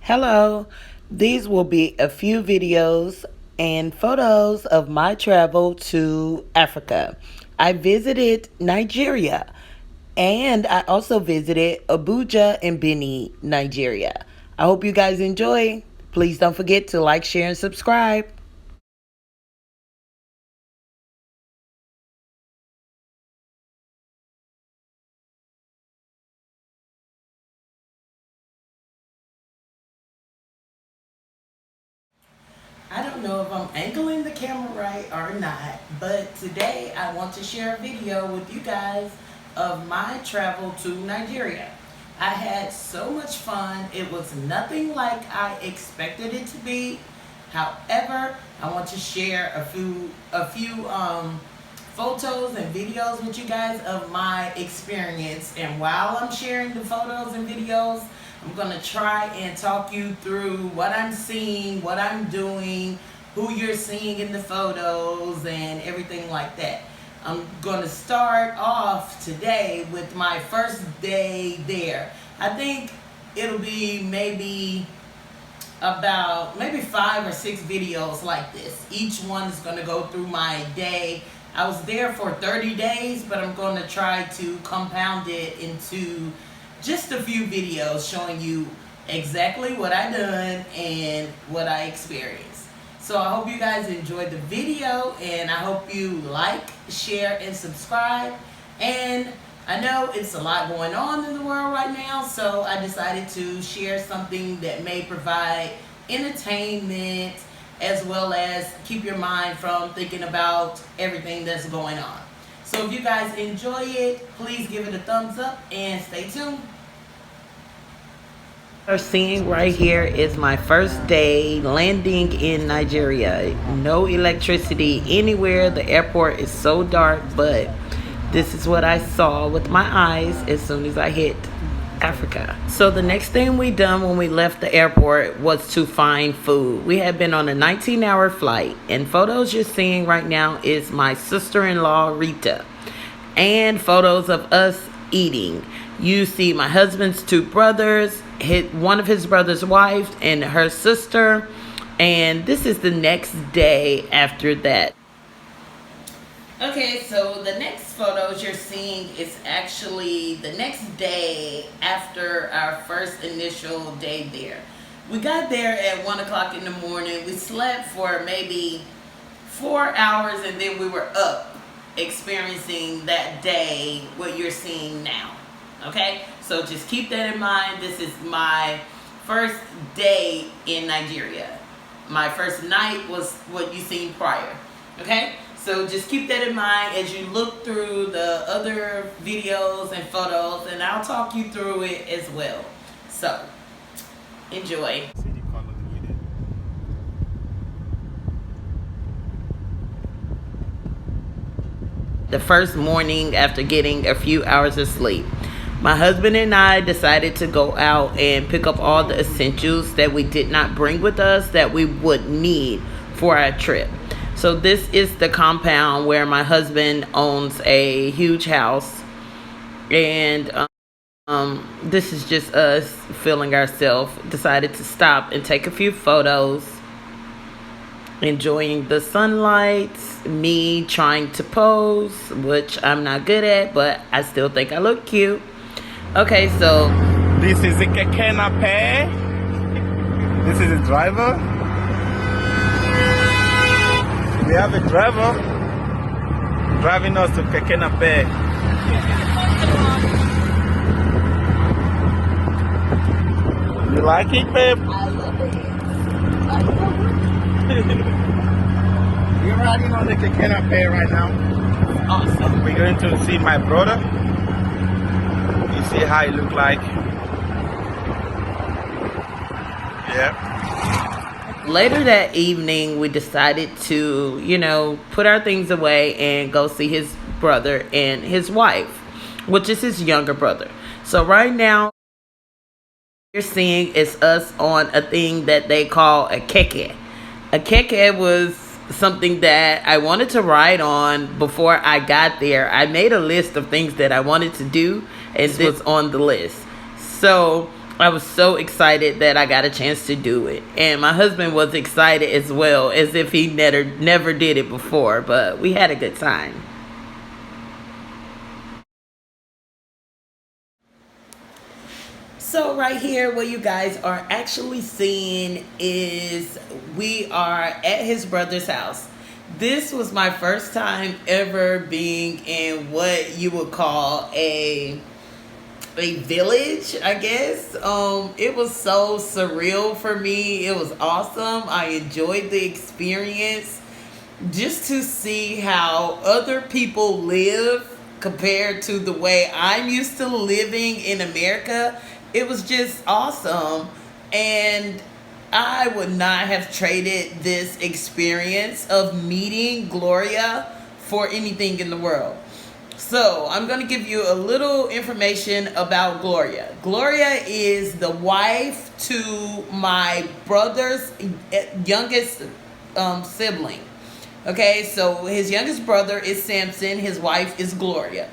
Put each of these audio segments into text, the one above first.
Hello, these will be a few videos and photos of my travel to Africa. I visited Nigeria and I also visited Abuja and Benin, Nigeria. I hope you guys enjoy. Please don't forget to like, share, and subscribe. I don't know if I'm angling the camera right or not, but today I want to share a video with you guys of my travel to Nigeria. I had so much fun. It was nothing like I expected it to be. However, I want to share a few photos and videos with you guys of my experience. And while I'm sharing the photos and videos, I'm going to try and talk you through what I'm seeing, what I'm doing, who you're seeing in the photos, and everything like that. I'm going to start off today with my first day there. I think it'll be maybe 5 or 6 videos like this. Each one is going to go through my day. I was there for 30 days, but I'm going to try to compound it into just a few videos showing you exactly what I done and what I experienced. So I hope you guys enjoyed the video, and I hope you like, share, and subscribe. And I know it's a lot going on in the world right now, so I decided to share something that may provide entertainment as well as keep your mind from thinking about everything that's going on. So if you guys enjoy it, please give it a thumbs up and stay tuned. You're seeing right here is my first day landing in Nigeria. No electricity anywhere. The airport is so dark, but this is what I saw with my eyes as soon as I hit Africa. So the next thing we done when we left the airport was to find food. We had been on a 19-hour flight, and photos you're seeing right now is my sister-in-law Rita, and photos of us eating. You see my husband's 2 brothers, one of his brother's wife, and her sister. And this is the next day after that. Okay, so the next photos you're seeing is actually the next day after our first initial day there. We got there at 1 o'clock in the morning. We slept for maybe 4 hours, and then we were up experiencing that day, what you're seeing now. Okay, so just keep that in mind. This is my first day in Nigeria. My first night was what you seen prior. Okay, so just keep that in mind as you look through the other videos and photos, and I'll talk you through it as well. So enjoy. The first morning after getting a few hours of sleep, my husband and I decided to go out and pick up all the essentials that we did not bring with us that we would need for our trip. So this is the compound where my husband owns a huge house, and this is just us feeling ourselves. Decided to stop and take a few photos, enjoying the sunlight, me trying to pose, which I'm not good at, but I still think I look cute. Okay, so this is the Keke Nape. This is the driver. We have a driver driving us to Keke Nape. You like it, babe? I love it. We're riding on the Keke Nape right now. Awesome. We're going to see my brother. You see how it look like. Yeah. Later that evening, we decided to, put our things away and go see his brother and his wife, which is his younger brother. So right now, you're seeing is us on a thing that they call a keke. A keke was something that I wanted to ride on before I got there. I made a list of things that I wanted to do, and this was on the list. So I was so excited that I got a chance to do it. And my husband was excited as well, as if he never did it before, but we had a good time. So right here, what you guys are actually seeing is we are at his brother's house. This was my first time ever being in what you would call a village, I guess. It was so surreal for me. It was awesome. I enjoyed the experience. Just to see how other people live compared to the way I'm used to living in America, it was just awesome. And I would not have traded this experience of meeting Gloria for anything in the world. So, I'm going to give you a little information about Gloria. Gloria is the wife to my brother's youngest sibling. Okay, so his youngest brother is Samson, his wife is Gloria.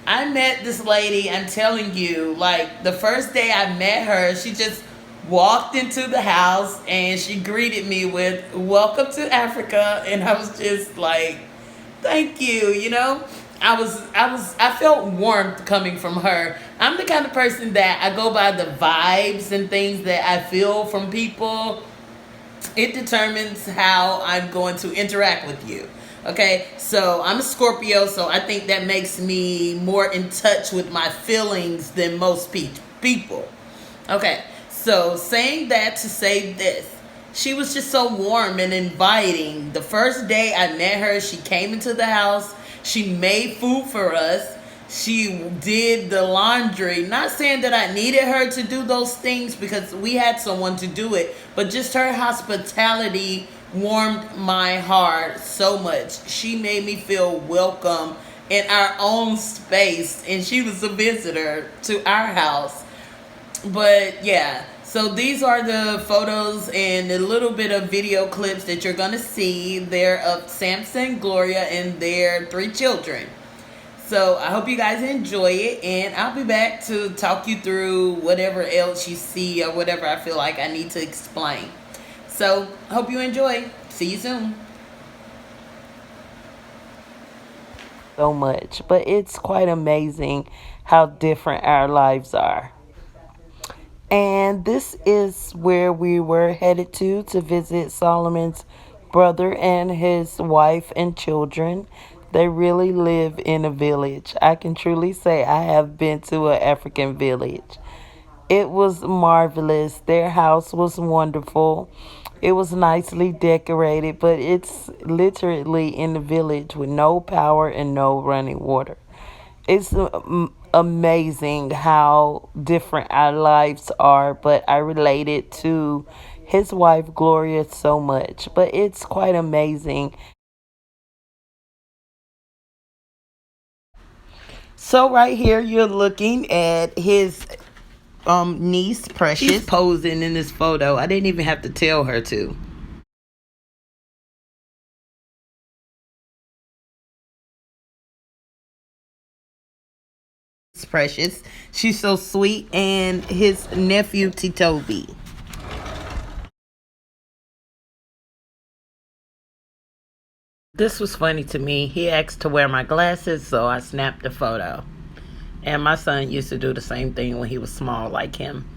I met this lady, I'm telling you, like the first day I met her, she just walked into the house and she greeted me with "Welcome to Africa," and I was just like, "Thank you," you know? I felt warmth coming from her. I'm the kind of person that I go by the vibes and things that I feel from people. It determines how I'm going to interact with you. Okay, so I'm a Scorpio, so I think that makes me more in touch with my feelings than most people. Okay, so saying that to say this, she was just so warm and inviting. The first day I met her, she came into the house, she made food for us. She did the laundry. Not saying that I needed her to do those things because we had someone to do it, but just her hospitality warmed my heart so much. She made me feel welcome in our own space, and she was a visitor to our house. But yeah, so these are the photos and a little bit of video clips that you're gonna see. They're of Samson, Gloria, and their three children. So I hope you guys enjoy it, and I'll be back to talk you through whatever else you see or whatever I feel like I need to explain. So I hope you enjoy. See you soon. So much, but it's quite amazing how different our lives are. And this is where we were headed to visit Solomon's brother and his wife and children. They really live in a village. I can truly say I have been to an African village. It was marvelous. Their house was wonderful. It was nicely decorated, but it's literally in the village with no power and no running water. It's amazing how different our lives are, but I related to his wife Gloria so much. But it's quite amazing. So right here you're looking at his niece Precious. She's posing in this photo. I didn't even have to tell her to. It's Precious. She's so sweet, and his nephew Titobi. This was funny to me. He asked to wear my glasses, so I snapped the photo. And my son used to do the same thing when he was small, like him.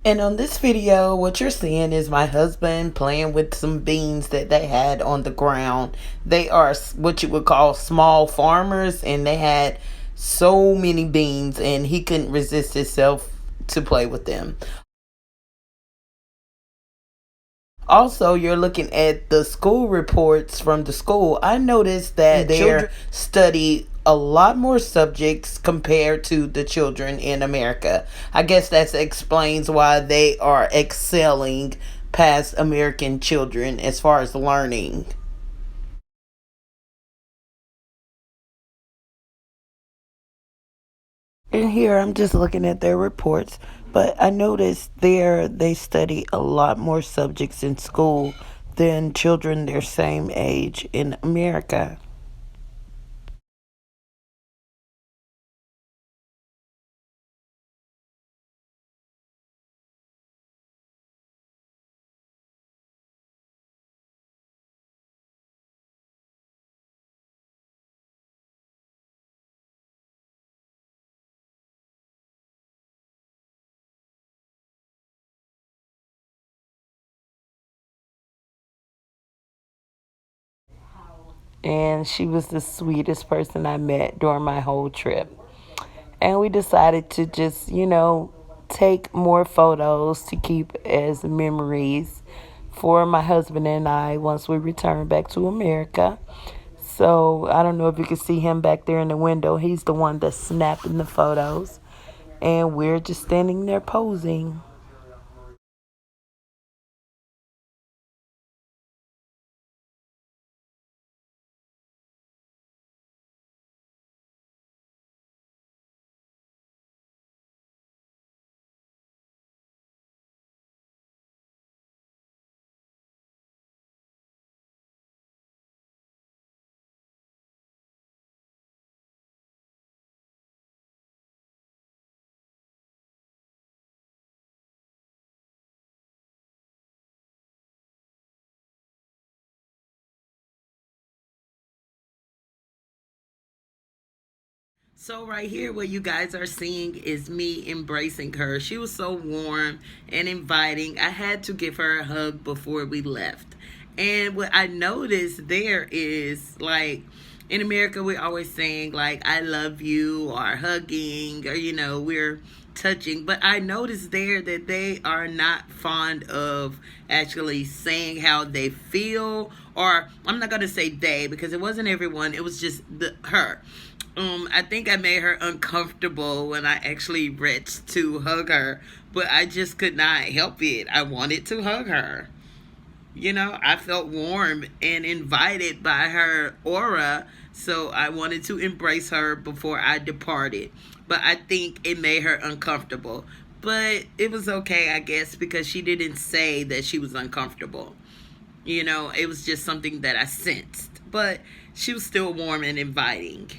And on this video, what you're seeing is my husband playing with some beans that they had on the ground. They are what you would call small farmers, and they had so many beans, and he couldn't resist himself to play with them. Also, you're looking at the school reports from the school. I noticed that their children study a lot more subjects compared to the children in America. I guess that explains why they are excelling past American children as far as learning. And here I'm just looking at their reports, but I noticed there they study a lot more subjects in school than children their same age in America. and she was the sweetest person I met during my whole trip. And we decided to just, take more photos to keep as memories for my husband and I once we return back to America. So I don't know if you can see him back there in the window. He's the one that's snapping the photos. And we're just standing there posing. So right here, what you guys are seeing is me embracing her. She was so warm and inviting. I had to give her a hug before we left. And what I noticed there is, like, in America, we're always saying, like, I love you, or hugging, or, we're touching. But I noticed there that they are not fond of actually saying how they feel. Or I'm not going to say they, because it wasn't everyone. It was just her. I think I made her uncomfortable when I actually reached to hug her, but I just could not help it. I wanted to hug her. I felt warm and invited by her aura, so I wanted to embrace her before I departed. But I think it made her uncomfortable. But it was okay, I guess, because she didn't say that she was uncomfortable. It was just something that I sensed. But she was still warm and inviting.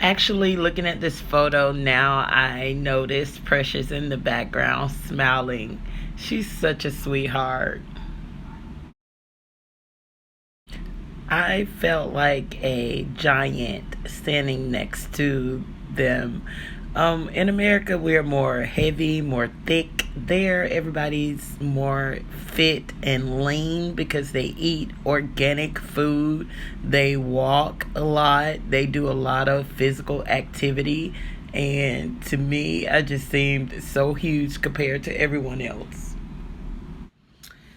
Actually, looking at this photo now, I notice Precious in the background smiling. She's such a sweetheart. I felt like a giant standing next to them. In America, we're more heavy, more thick. There, everybody's more fit and lean because they eat organic food. They walk a lot. They do a lot of physical activity. And to me, I just seemed so huge compared to everyone else.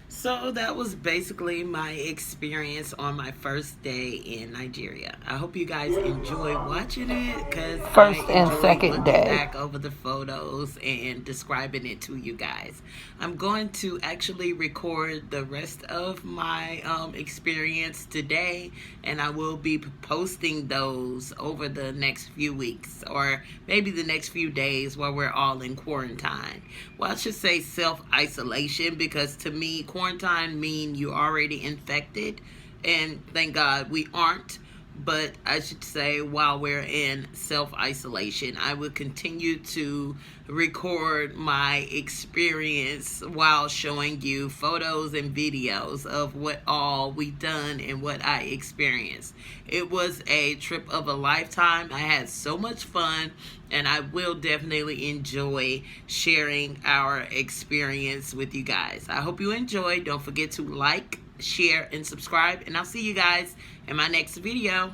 So that was basically my experience on my first day in Nigeria. I hope you guys enjoy watching it, because First I and enjoy second looking day. back over the photos and describing it to you guys. I'm going to actually record the rest of my experience today, and I will be posting those over the next few weeks, or maybe the next few days while we're all in quarantine. Well, I should say self-isolation, because to me, quarantine mean you already infected, and thank God we aren't. But I should say, while we're in self-isolation, I will continue to record my experience while showing you photos and videos of what all we've done and what I experienced. It was a trip of a lifetime. I had so much fun, and I will definitely enjoy sharing our experience with you guys. I hope you enjoyed. Don't forget to like, share, and subscribe, and I'll see you guys in my next video.